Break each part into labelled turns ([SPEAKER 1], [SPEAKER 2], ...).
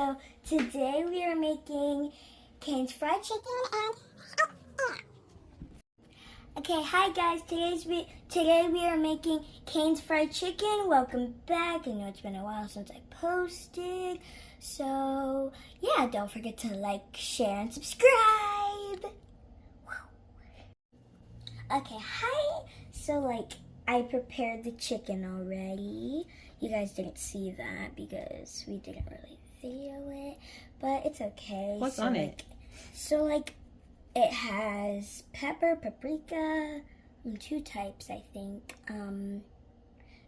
[SPEAKER 1] so today we are making Cane's fried chicken and okay, hi guys. Today we are making Cane's fried chicken. Welcome back. I know it's been a while since I posted. So, yeah, don't forget to like, share, and subscribe. Okay, hi. So, I prepared the chicken already. You guys didn't see that because we didn't really video it, but it's okay.
[SPEAKER 2] What's on it?
[SPEAKER 1] It has pepper, paprika, two types, I think.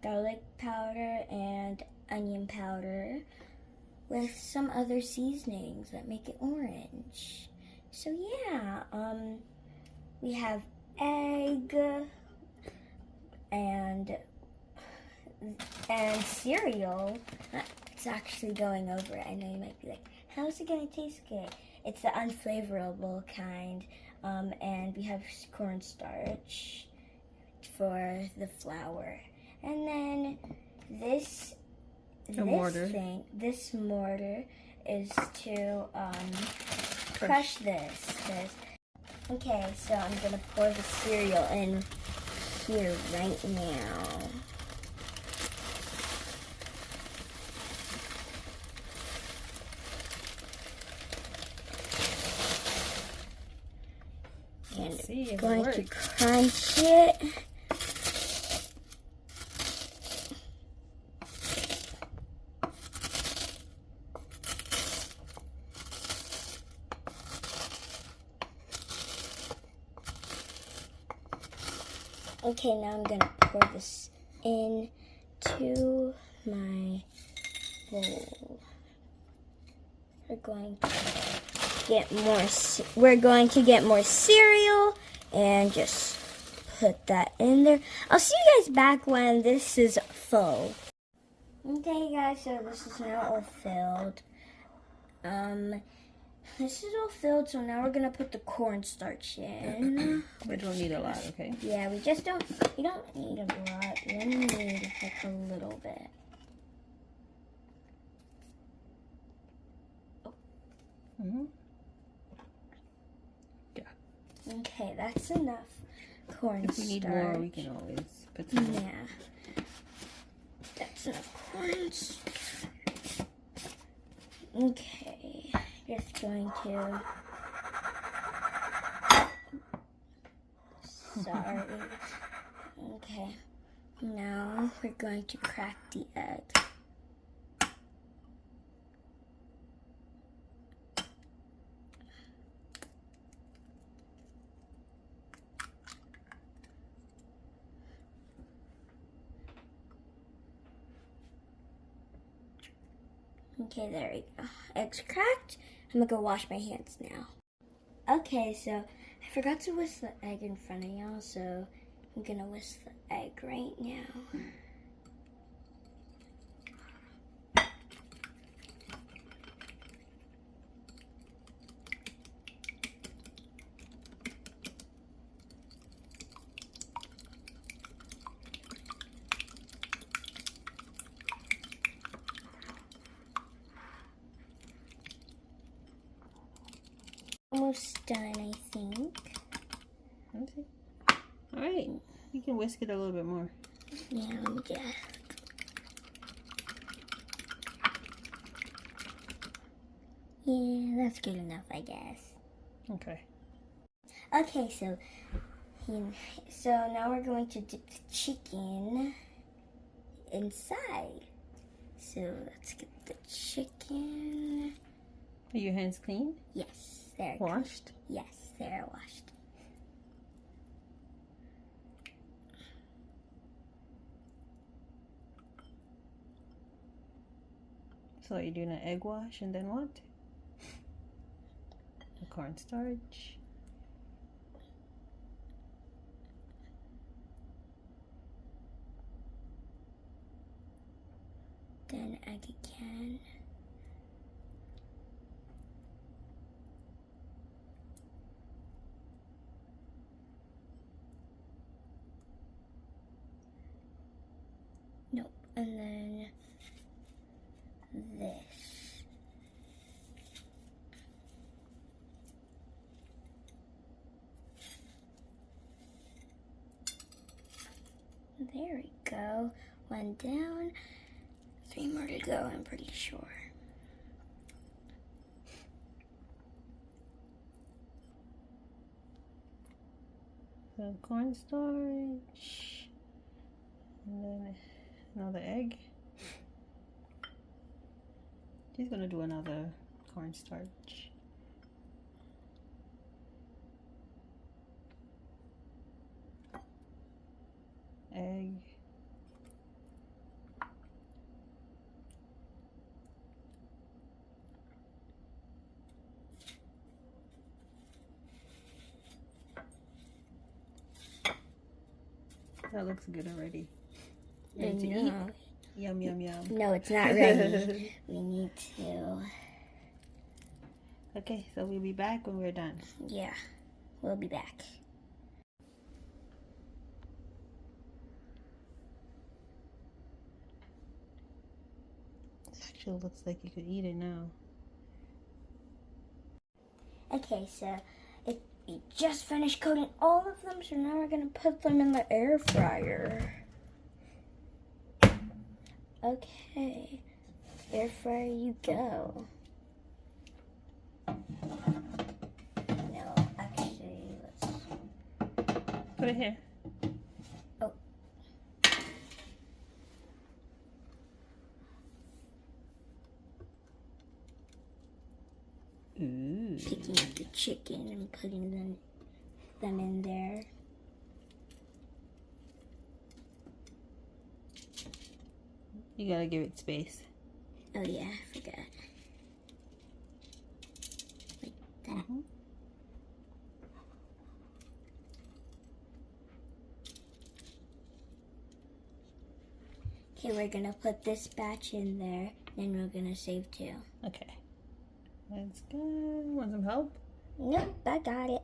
[SPEAKER 1] Garlic powder and onion powder with some other seasonings that make it orange. So yeah, we have egg and cereal. It's actually going over it. I know you might be like, how is it gonna taste good? It's the unflavorable kind, and we have cornstarch for the flour, and then this mortar is to crush this. Okay, so I'm gonna pour the cereal in here right now. And I'm going to crunch it. Okay, now I'm going to pour this into my bowl. We're going to get more cereal and just put that in there. I'll see you guys back when this is full. Okay guys, so this is now all filled. This is all filled, so now we're gonna put the cornstarch in.
[SPEAKER 2] We don't need a lot, okay?
[SPEAKER 1] Yeah, we don't need a lot. We only need like a little bit.
[SPEAKER 2] Mm-hmm.
[SPEAKER 1] Okay, that's enough cornstarch.
[SPEAKER 2] If we need more, we can always put some more.
[SPEAKER 1] Yeah. That's enough cornstarch. Okay, just going to... Sorry. Okay, now we're going to crack the egg. Okay, there we go. Eggs cracked. I'm gonna go wash my hands now. Okay, so I forgot to whisk the egg in front of y'all, so I'm gonna whisk the egg right now. Almost done, I think.
[SPEAKER 2] Okay. All right. You can whisk it a little bit more.
[SPEAKER 1] Yeah, let me just... Yeah, that's good enough, I guess.
[SPEAKER 2] Okay.
[SPEAKER 1] Okay, so now we're going to dip the chicken inside. So let's get the chicken.
[SPEAKER 2] Are your hands clean?
[SPEAKER 1] Yes. They're
[SPEAKER 2] washed?
[SPEAKER 1] Yes, they're washed.
[SPEAKER 2] So you're doing an egg wash and then what? The cornstarch.
[SPEAKER 1] Then egg again. Nope. And then this. There we go. One down. 3 more to go, I'm pretty sure.
[SPEAKER 2] So cornstarch, and then another egg. She's gonna do another cornstarch. Egg. That looks good already. Ready to eat? Yum, yum, yum.
[SPEAKER 1] No, it's not ready. We need to.
[SPEAKER 2] Okay, so we'll be back when we're done.
[SPEAKER 1] Yeah, we'll be back.
[SPEAKER 2] It actually looks like you could eat it now.
[SPEAKER 1] Okay, so we just finished coating all of them, so now we're gonna put them in the air fryer. Okay, air fryer you go. No, actually, let's
[SPEAKER 2] put it here.
[SPEAKER 1] Oh.
[SPEAKER 2] Ooh.
[SPEAKER 1] Picking up the chicken and putting them in there.
[SPEAKER 2] You gotta give it space.
[SPEAKER 1] Oh yeah, I forgot. Like that. Okay, we're gonna put this batch in there, then we're gonna save 2.
[SPEAKER 2] Okay. Let's go. Want some help?
[SPEAKER 1] Nope, I got it.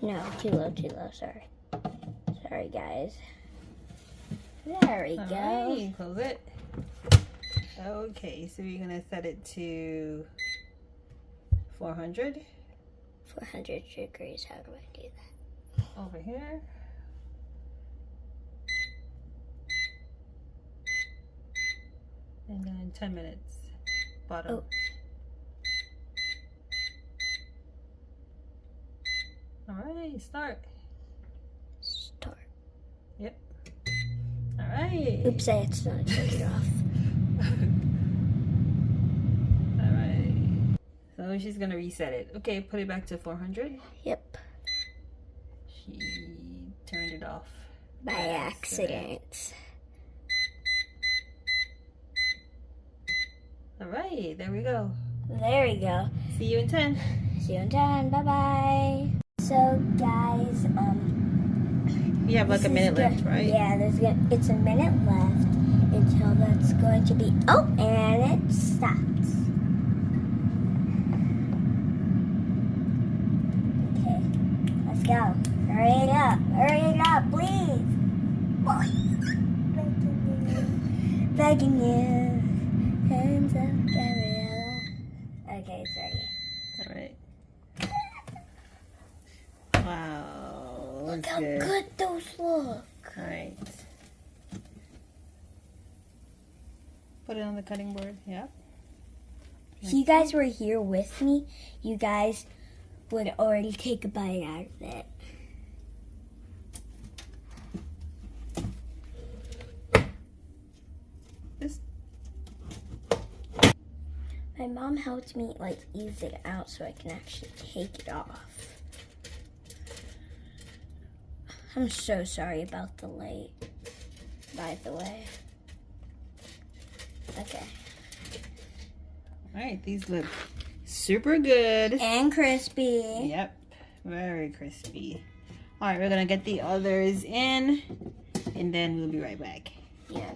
[SPEAKER 1] No, too low, sorry. Sorry, guys. There we go.
[SPEAKER 2] Alright, close it. Okay, so we're gonna set it to 400.
[SPEAKER 1] 400 degrees, how do I do that?
[SPEAKER 2] Over here. And then 10 minutes. Bottom.
[SPEAKER 1] Oh.
[SPEAKER 2] Alright, start.
[SPEAKER 1] Start.
[SPEAKER 2] Yep. Alright.
[SPEAKER 1] Oops, I accidentally took it off.
[SPEAKER 2] Alright. So she's gonna reset it. Okay, put it back to 400.
[SPEAKER 1] Yep.
[SPEAKER 2] She turned it off.
[SPEAKER 1] By accident.
[SPEAKER 2] Alright, there we go.
[SPEAKER 1] There we go.
[SPEAKER 2] See you in 10.
[SPEAKER 1] See you in 10. Bye-bye. So, guys,
[SPEAKER 2] We have like a minute left, right?
[SPEAKER 1] Yeah, it's a minute left until that's going to be... Oh, and it stops. Okay, let's go. Hurry it up, please. Begging you. Hands up, Gabriella. Okay, it's ready.
[SPEAKER 2] Alright. Wow.
[SPEAKER 1] Look how
[SPEAKER 2] good.
[SPEAKER 1] good those look.
[SPEAKER 2] Alright. Put it on the cutting board. Yep.
[SPEAKER 1] If you guys were here with me, you guys would already take a bite out of it. My mom helped me ease it out so I can actually take it off. I'm so sorry about the late, by the way. Okay.
[SPEAKER 2] Alright, these look super good.
[SPEAKER 1] And crispy.
[SPEAKER 2] Yep. Very crispy. Alright, we're gonna get the others in and then we'll be right back.
[SPEAKER 1] Yeah.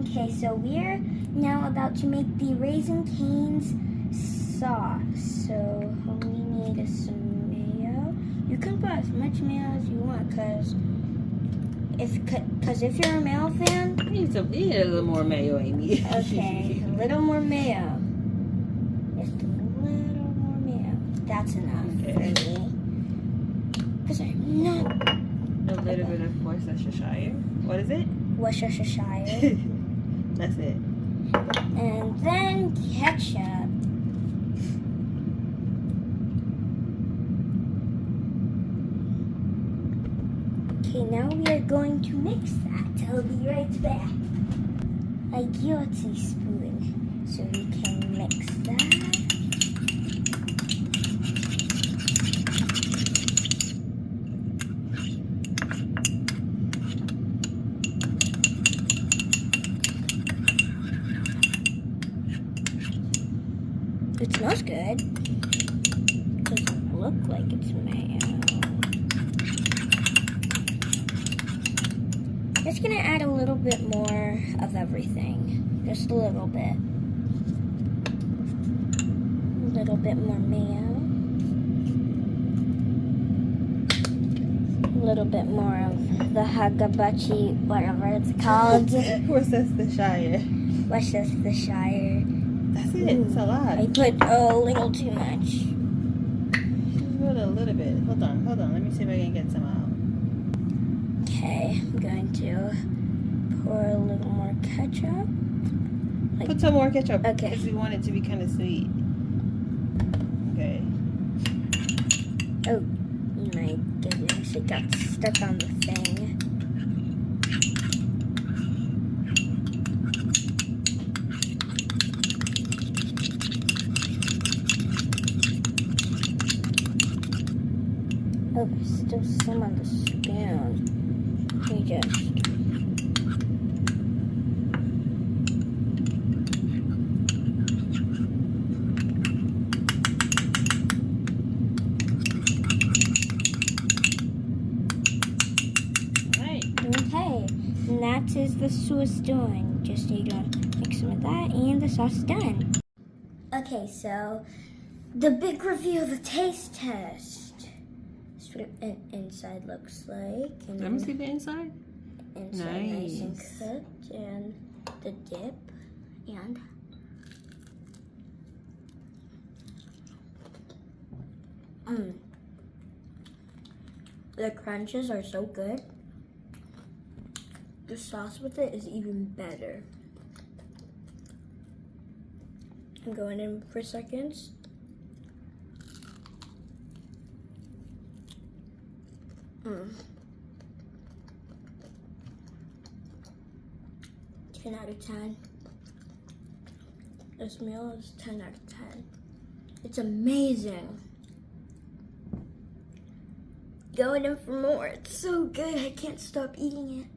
[SPEAKER 1] Okay, so we're now about to make the Raisin Cane's sauce. So we need some mayo. You can put as much mayo as you want, cause if you're a mayo fan,
[SPEAKER 2] You We need a little more mayo, Amy.
[SPEAKER 1] Okay, a little more mayo. Just a little more mayo. That's enough for me. Because I'm not...
[SPEAKER 2] A little bit of Worcestershire. What is it?
[SPEAKER 1] Worcestershire.
[SPEAKER 2] That's it.
[SPEAKER 1] And then ketchup. Okay, now we are going to mix that. I'll be right back. I got a teaspoon, so we can mix that. It smells good. Doesn't look like it's mayo. Just gonna add a little bit more of everything. Just a little bit. A little bit more mayo. A little bit more of the hagabachi, whatever it's called.
[SPEAKER 2] Worcestershire.
[SPEAKER 1] Worcestershire.
[SPEAKER 2] That's it. It's a lot.
[SPEAKER 1] I put a little too much.
[SPEAKER 2] Just put a little bit. Hold on. Let me see if I can get some out.
[SPEAKER 1] Okay, I'm going to pour a little more ketchup.
[SPEAKER 2] Put some more ketchup.
[SPEAKER 1] Okay.
[SPEAKER 2] Because we want it to be kind of sweet. Okay.
[SPEAKER 1] Oh my goodness, it got stuck on the thing. Oh, there's still some on the spoon. We just...
[SPEAKER 2] Right.
[SPEAKER 1] Okay, and that is the sauce done. Just need to mix some of that and the sauce is done. Okay, so the big reveal, the taste test. That's what an inside looks like. And
[SPEAKER 2] Let me see the inside.
[SPEAKER 1] inside nice and
[SPEAKER 2] Nice.
[SPEAKER 1] cooked, and the dip, and the crunches are so good. The sauce with it is even better. I'm going in for seconds. Mm. 10 out of 10. This meal is 10 out of 10. It's amazing. Going in for more. It's so good. I can't stop eating it.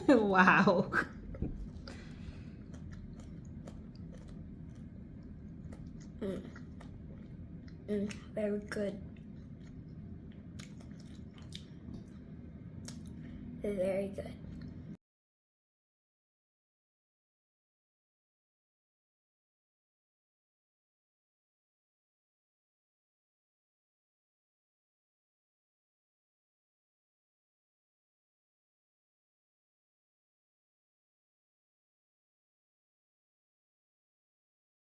[SPEAKER 2] Wow.
[SPEAKER 1] Very good. Very good.